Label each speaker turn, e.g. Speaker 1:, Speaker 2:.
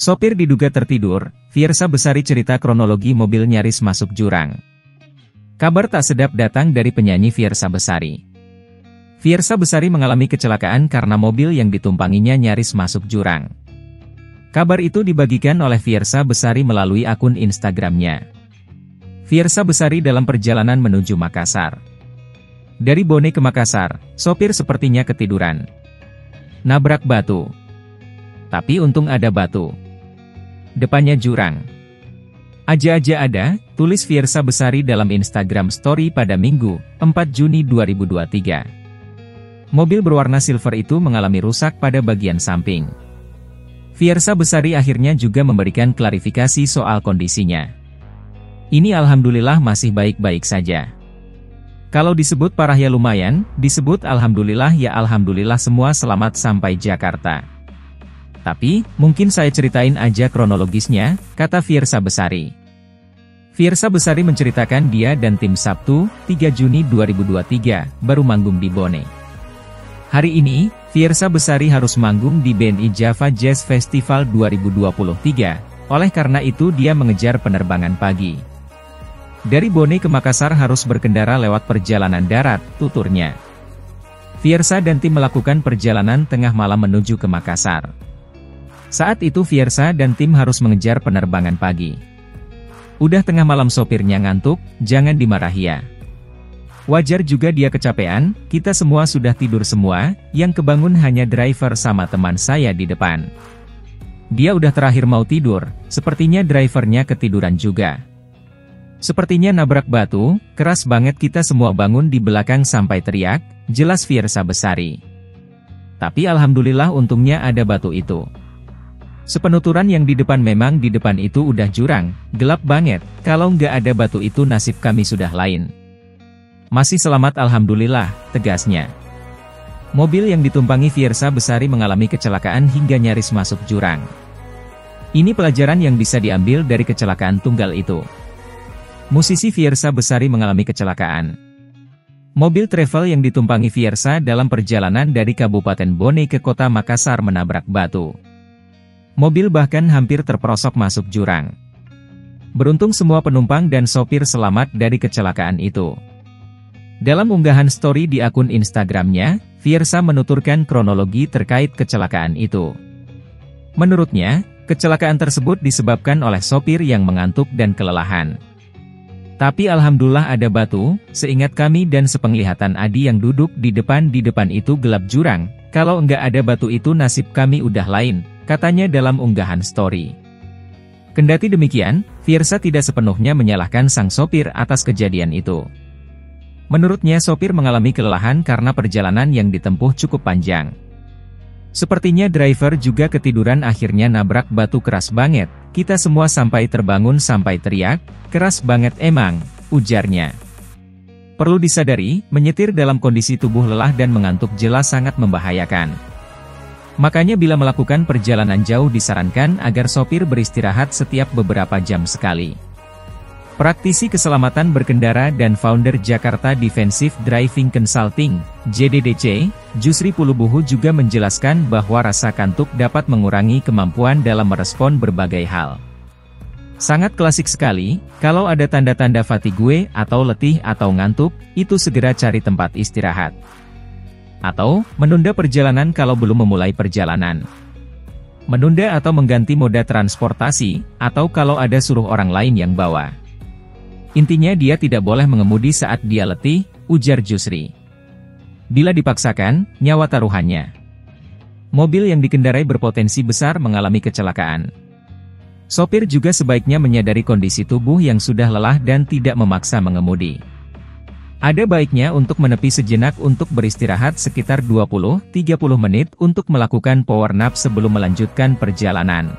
Speaker 1: Sopir diduga tertidur, Fiersa Besari cerita kronologi mobil nyaris masuk jurang. Kabar tak sedap datang dari penyanyi Fiersa Besari. Fiersa Besari mengalami kecelakaan karena mobil yang ditumpanginya nyaris masuk jurang. Kabar itu dibagikan oleh Fiersa Besari melalui akun Instagramnya. Fiersa Besari dalam perjalanan menuju Makassar. Dari Bone ke Makassar, sopir sepertinya ketiduran. Nabrak batu. Tapi untung ada batu. Depannya jurang. Aja-aja ada, tulis Fiersa Besari dalam Instagram Story pada Minggu, 4 Juni 2023. Mobil berwarna silver itu mengalami rusak pada bagian samping. Fiersa Besari akhirnya juga memberikan klarifikasi soal kondisinya. Ini alhamdulillah masih baik-baik saja. Kalau disebut parah ya lumayan, disebut alhamdulillah ya alhamdulillah semua selamat sampai Jakarta. Tapi, mungkin saya ceritain aja kronologisnya, kata Fiersa Besari. Fiersa Besari menceritakan dia dan tim Sabtu, 3 Juni 2023, baru manggung di Bone. Hari ini, Fiersa Besari harus manggung di BNI Java Jazz Festival 2023, oleh karena itu dia mengejar penerbangan pagi. Dari Bone ke Makassar harus berkendara lewat perjalanan darat, tuturnya. Fiersa dan tim melakukan perjalanan tengah malam menuju ke Makassar. Saat itu Fiersa dan tim harus mengejar penerbangan pagi. Udah tengah malam sopirnya ngantuk, jangan dimarahi ya. Wajar juga dia kecapean, kita semua sudah tidur semua, yang kebangun hanya driver sama teman saya di depan. Dia udah terakhir mau tidur, sepertinya drivernya ketiduran juga. Sepertinya nabrak batu, keras banget kita semua bangun di belakang sampai teriak, jelas Fiersa Besari. Tapi alhamdulillah untungnya ada batu itu. Sepenuturan yang di depan memang di depan itu udah jurang, gelap banget, kalau nggak ada batu itu nasib kami sudah lain. Masih selamat alhamdulillah, tegasnya. Mobil yang ditumpangi Fiersa Besari mengalami kecelakaan hingga nyaris masuk jurang. Ini pelajaran yang bisa diambil dari kecelakaan tunggal itu. Musisi Fiersa Besari mengalami kecelakaan. Mobil travel yang ditumpangi Fiersa dalam perjalanan dari Kabupaten Bone ke kota Makassar menabrak batu. Mobil bahkan hampir terperosok masuk jurang. Beruntung semua penumpang dan sopir selamat dari kecelakaan itu. Dalam unggahan story di akun Instagramnya, Fiersa menuturkan kronologi terkait kecelakaan itu. Menurutnya, kecelakaan tersebut disebabkan oleh sopir yang mengantuk dan kelelahan. Tapi alhamdulillah ada batu, seingat kami dan sepenglihatan Adi yang duduk di depan itu gelap jurang, kalau enggak ada batu itu nasib kami udah lain, katanya dalam unggahan story. Kendati demikian, Fiersa tidak sepenuhnya menyalahkan sang sopir atas kejadian itu. Menurutnya sopir mengalami kelelahan karena perjalanan yang ditempuh cukup panjang. Sepertinya driver juga ketiduran akhirnya nabrak batu keras banget, kita semua sampai terbangun sampai teriak, keras banget emang, ujarnya. Perlu disadari, menyetir dalam kondisi tubuh lelah dan mengantuk jelas sangat membahayakan. Makanya bila melakukan perjalanan jauh disarankan agar sopir beristirahat setiap beberapa jam sekali. Praktisi keselamatan berkendara dan founder Jakarta Defensive Driving Consulting, JDDC, Jusri Pulubuhu juga menjelaskan bahwa rasa kantuk dapat mengurangi kemampuan dalam merespon berbagai hal. Sangat klasik sekali, kalau ada tanda-tanda fatigue atau letih atau ngantuk, itu segera cari tempat istirahat. Atau, menunda perjalanan kalau belum memulai perjalanan. Menunda atau mengganti moda transportasi, atau kalau ada suruh orang lain yang bawa. Intinya dia tidak boleh mengemudi saat dia letih, ujar Jusri. Bila dipaksakan, nyawa taruhannya. Mobil yang dikendarai berpotensi besar mengalami kecelakaan. Sopir juga sebaiknya menyadari kondisi tubuh yang sudah lelah dan tidak memaksa mengemudi. Ada baiknya untuk menepi sejenak untuk beristirahat sekitar 20-30 menit untuk melakukan power nap sebelum melanjutkan perjalanan.